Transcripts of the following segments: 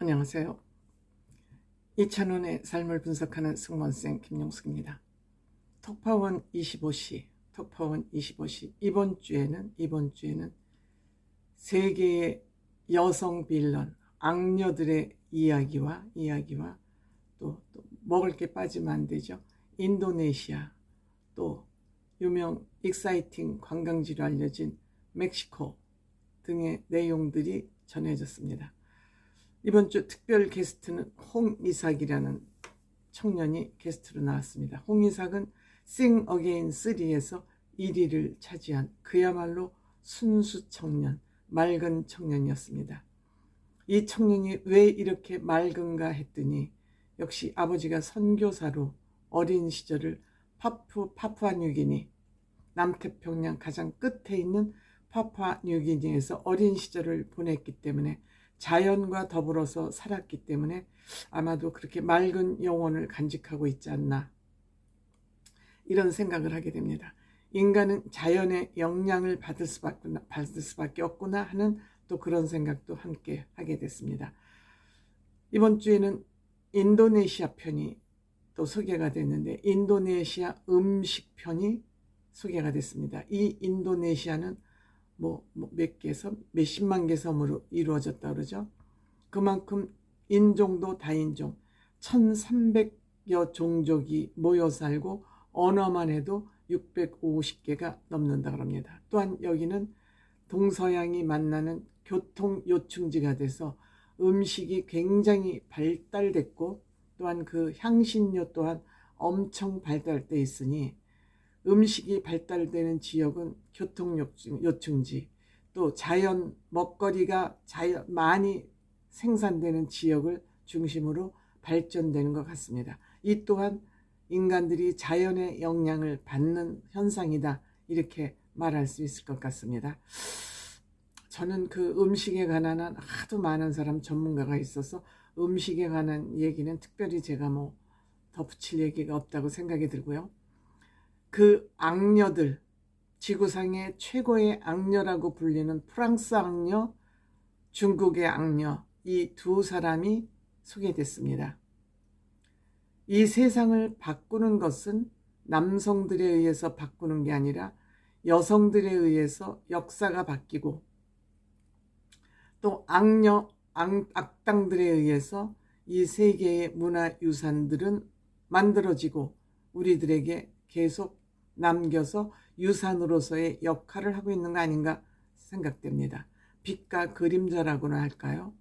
안녕하세요. 이찬원의 삶을 분석하는 승무원생 김용숙입니다. 톡파원 25시 이번 주에는 세계의 여성 빌런 악녀들의 이야기와 또 먹을 게 빠지면 안 되죠. 인도네시아, 또 유명 익사이팅 관광지로 알려진 멕시코 등의 내용들이 전해졌습니다. 이번 주 특별 게스트는 홍이삭이라는 청년이 게스트로 나왔습니다. 홍이삭은 Sing Again 3에서 1위를 차지한 그야말로 순수 청년, 맑은 청년이었습니다. 이 청년이 왜 이렇게 맑은가 했더니 역시 아버지가 선교사로 어린 시절을 파푸아뉴기니, 남태평양 가장 끝에 있는 파푸아뉴기니에서 어린 시절을 보냈기 때문에, 자연과 더불어서 살았기 때문에 아마도 그렇게 맑은 영혼을 간직하고 있지 않나, 이런 생각을 하게 됩니다. 인간은 자연의 영향을 받을 수밖에 없구나 하는 또 그런 생각도 함께 하게 됐습니다. 이번 주에는 인도네시아 편이 또 소개가 됐는데, 인도네시아 음식 편이 소개가 됐습니다. 이 인도네시아는 몇십만 개 섬으로 이루어졌다 그러죠. 그만큼 인종도 다인종 1300여 종족이 모여 살고 언어만 해도 650개가 넘는다 그럽니다. 또한 여기는 동서양이 만나는 교통 요충지가 돼서 음식이 굉장히 발달됐고, 또한 그 향신료 또한 엄청 발달돼 있으니 음식이 발달되는 지역은 교통 요충지, 또 자연 먹거리가 많이 생산되는 지역을 중심으로 발전되는 것 같습니다. 이 또한 인간들이 자연의 영향을 받는 현상이다, 이렇게 말할 수 있을 것 같습니다. 저는 그 음식에 관한 하도 많은 사람 전문가가 있어서 음식에 관한 얘기는 특별히 제가 더 붙일 얘기가 없다고 생각이 들고요. 그 악녀들, 지구상의 최고의 악녀라고 불리는 프랑스 악녀, 중국의 악녀, 이 두 사람이 소개됐습니다. 이 세상을 바꾸는 것은 남성들에 의해서 바꾸는 게 아니라 여성들에 의해서 역사가 바뀌고, 또 악당들에 의해서 이 세계의 문화유산들은 만들어지고 우리들에게 계속 남겨서 유산으로서의 역할을 하고 있는 거 아닌가 생각됩니다. 빛과 그림자라고나 할까요?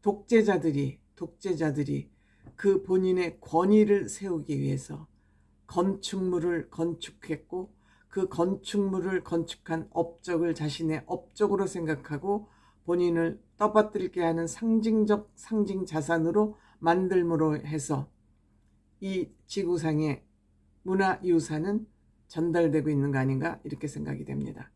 독재자들이 그 본인의 권위를 세우기 위해서 건축물을 건축했고, 그 건축물을 건축한 업적을 자신의 업적으로 생각하고 본인을 떠받들게 하는 상징 자산으로 만들므로 해서 이 지구상의 문화유산은 전달되고 있는 거 아닌가, 이렇게 생각이 됩니다.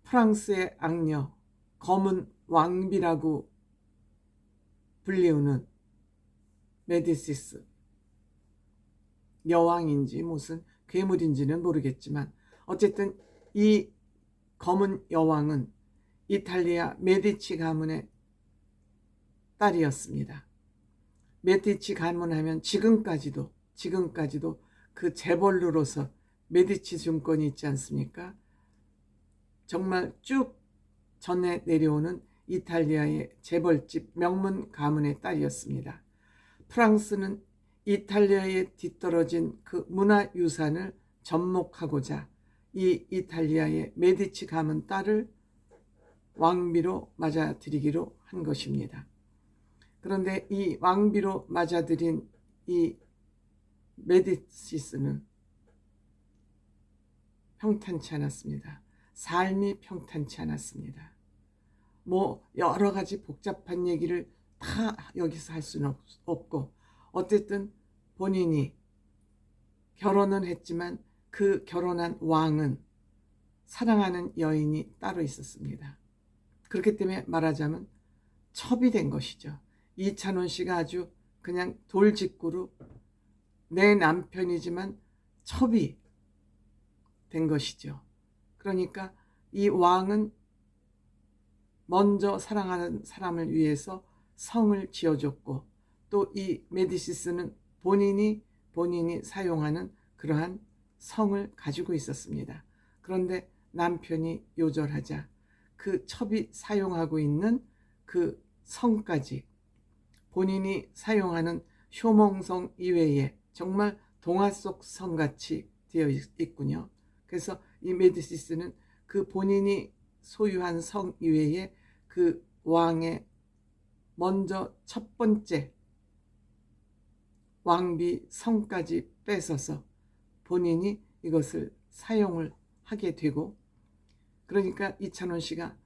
프랑스의 악녀, 검은 왕비라고 불리우는 메디시스, 여왕인지 무슨 괴물인지는 모르겠지만 어쨌든 이 검은 여왕은 이탈리아 메디치 가문의 딸이었습니다. 메디치 가문 하면 지금까지도 그 재벌로서 메디치 증권이 있지 않습니까? 정말 쭉 전해 내려오는 이탈리아의 재벌집 명문 가문의 딸이었습니다. 프랑스는 이탈리아에 뒤떨어진 그 문화유산을 접목하고자 이 이탈리아의 메디치 가문 딸을 왕비로 맞아들이기로 한 것입니다. 그런데 이 왕비로 맞아들인 이 메디치스는 평탄치 않았습니다. 삶이 평탄치 않았습니다. 여러 가지 복잡한 얘기를 다 여기서 할 수는 없고, 어쨌든 본인이 결혼은 했지만 그 결혼한 왕은 사랑하는 여인이 따로 있었습니다. 그렇기 때문에 말하자면 첩이 된 것이죠. 이찬원 씨가 아주 그냥 돌직구로 내 남편이지만 첩이 된 것이죠. 그러니까 이 왕은 먼저 사랑하는 사람을 위해서 성을 지어줬고, 또 이 메디시스는 본인이 사용하는 그러한 성을 가지고 있었습니다. 그런데 남편이 요절하자 그 첩이 사용하고 있는 그 성까지 본인이 사용하는 쇼몽성 이외에 정말 동화 속 성같이 되어 있군요. 그래서 이 메디시스는 그 본인이 소유한 성 이외에 그 왕의 먼저 첫 번째 왕비 성까지 뺏어서 본인이 이것을 사용을 하게 되고, 그러니까 이찬원 씨가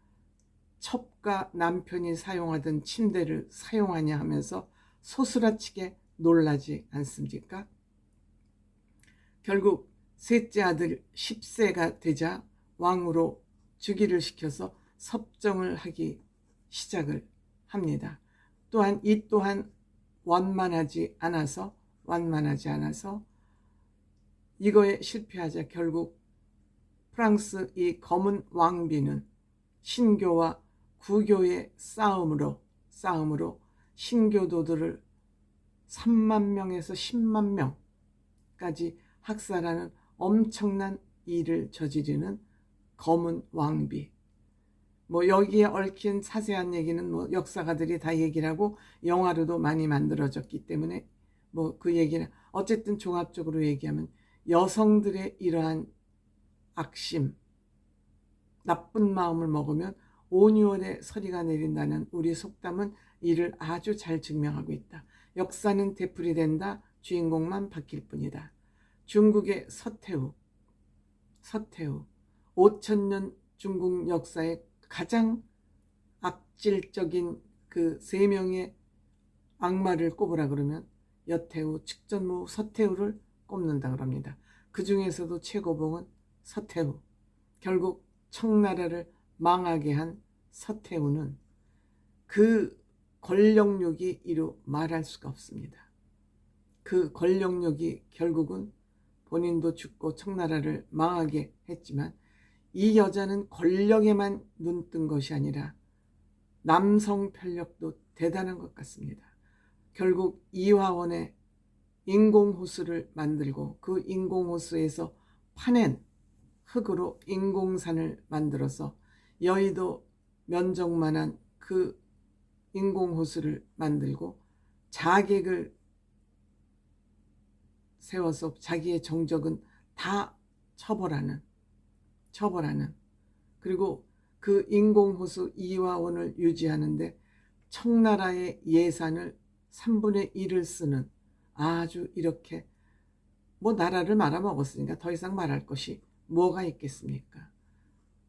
첩과 남편이 사용하던 침대를 사용하냐 하면서 소스라치게 놀라지 않습니까? 결국 셋째 아들 10세가 되자 왕으로 즉위를 시켜서 섭정을 하기 시작을 합니다. 또한 이 또한 완만하지 않아서 이거에 실패하자 결국 프랑스 이 검은 왕비는 신교와 구교의 싸움으로 신교도들을 3만 명에서 10만 명까지 학살하는 엄청난 일을 저지르는 검은 왕비. 여기에 얽힌 자세한 얘기는 역사가들이 다 얘기를 하고 영화로도 많이 만들어졌기 때문에 그 얘기는 어쨌든 종합적으로 얘기하면 여성들의 이러한 악심, 나쁜 마음을 먹으면 5,6월에 서리가 내린다는 우리 속담은 이를 아주 잘 증명하고 있다. 역사는 되풀이된다. 주인공만 바뀔 뿐이다. 중국의 서태후 5,000년 중국 역사의 가장 악질적인 그 3명의 악마를 꼽으라 그러면 여태후, 측전무, 서태후를 꼽는다 그럽니다. 그 중에서도 최고봉은 서태후. 결국 청나라를 망하게 한 서태후는 그 권력욕이 이루 말할 수가 없습니다. 그 권력욕이 결국은 본인도 죽고 청나라를 망하게 했지만 이 여자는 권력에만 눈뜬 것이 아니라 남성 편력도 대단한 것 같습니다. 결국 이화원의 인공호수를 만들고 그 인공호수에서 파낸 흙으로 인공산을 만들어서 여의도 면적만한 그 인공호수를 만들고 자객을 세워서 자기의 정적은 다 처벌하는 그리고 그 인공호수 이화원을 유지하는데 청나라의 예산을 3분의 1을 쓰는 아주 이렇게 나라를 말아먹었으니까 더 이상 말할 것이 뭐가 있겠습니까?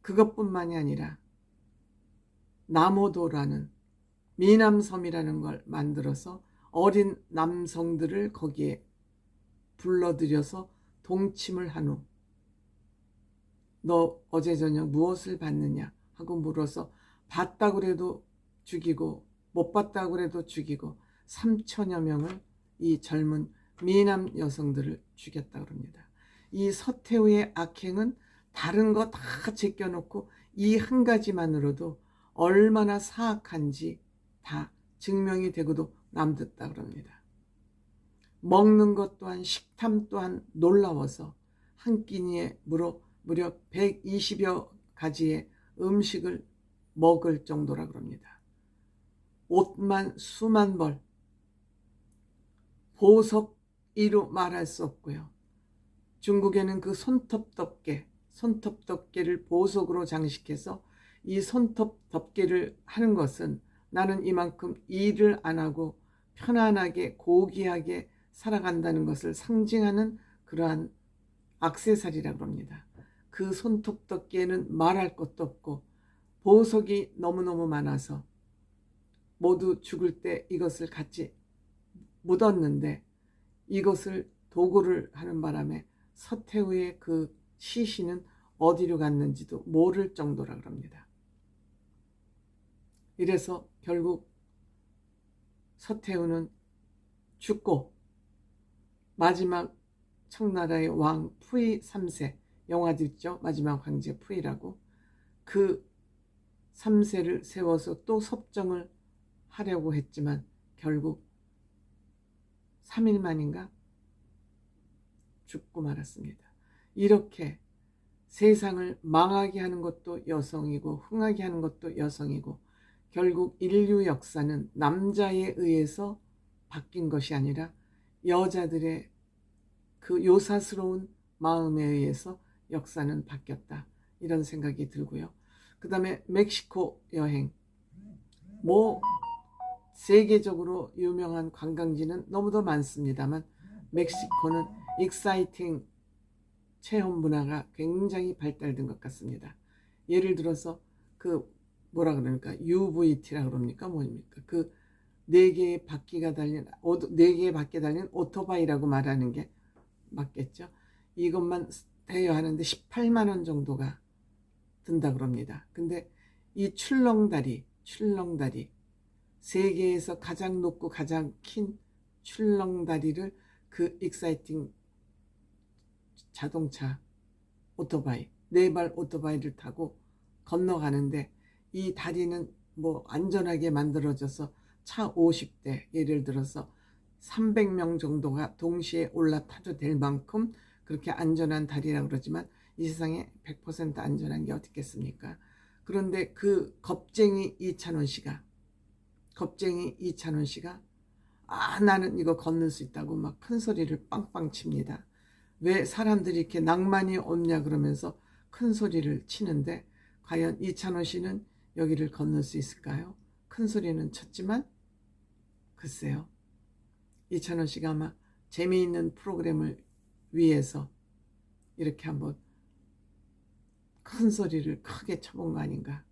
그것뿐만이 아니라 남오도라는 미남섬이라는 걸 만들어서 어린 남성들을 거기에 불러들여서 동침을 한 후 너 어제 저녁 무엇을 봤느냐 하고 물어서 봤다고 그래도 죽이고 못 봤다고 그래도 죽이고 3천여 명을 이 젊은 미남 여성들을 죽였다고 합니다. 이 서태후의 악행은 다른 거 다 제껴놓고 이 한 가지만으로도 얼마나 사악한지 다 증명이 되고도 남듣다고 합니다. 먹는 것 또한 식탐 또한 놀라워서 한 끼니에 무려 120여 가지의 음식을 먹을 정도라고 합니다. 옷만 수만 벌, 보석이로 말할 수 없고요. 중국에는 그 손톱덮개를 보석으로 장식해서 이 손톱덮개를 하는 것은 나는 이만큼 일을 안 하고 편안하게 고귀하게 살아간다는 것을 상징하는 그러한 액세서리라고 합니다. 그 손톱덮개는 말할 것도 없고 보석이 너무너무 많아서 모두 죽을 때 이것을 같이 묻었는데 이것을 도구를 하는 바람에 서태후의 그 시신은 어디로 갔는지도 모를 정도라고 합니다. 이래서 결국 서태후는 죽고 마지막 청나라의 왕 푸이 3세, 영화도 있죠. 마지막 황제 푸이라고. 그 3세를 세워서 또 섭정을 하려고 했지만 결국 3일 만인가 죽고 말았습니다. 이렇게 세상을 망하게 하는 것도 여성이고 흥하게 하는 것도 여성이고, 결국 인류 역사는 남자에 의해서 바뀐 것이 아니라 여자들의 그 요사스러운 마음에 의해서 역사는 바뀌었다, 이런 생각이 들고요. 그 다음에 멕시코 여행, 뭐 세계적으로 유명한 관광지는 너무도 많습니다만 멕시코는 익사이팅 체험 문화가 굉장히 발달된 것 같습니다. 예를 들어서 그 뭐라 그러니까 UVT라 그럽니까 뭡니까, 그 네 개의 바퀴가 달린 오토바이라고 말하는 게 맞겠죠. 이것만 대여하는데 18만 원 정도가 든다 그럽니다. 근데 이 출렁다리 세계에서 가장 높고 가장 긴 출렁다리를 그 익사이팅 자동차 오토바이, 네발 오토바이를 타고 건너가는데, 이 다리는 뭐 안전하게 만들어져서 차 50대, 예를 들어서 300명 정도가 동시에 올라타도 될 만큼 그렇게 안전한 다리라고 그러지만 이 세상에 100% 안전한 게 어디 있겠습니까? 그런데 그 겁쟁이 이찬원 씨가 나는 이거 건널 수 있다고 막 큰 소리를 빵빵 칩니다. 왜 사람들이 이렇게 낭만이 없냐 그러면서 큰 소리를 치는데, 과연 이찬원 씨는 여기를 건널 수 있을까요? 큰 소리는 쳤지만 글쎄요, 이찬원 씨가 아마 재미있는 프로그램을 위해서 이렇게 한번 큰 소리를 크게 쳐본 거 아닌가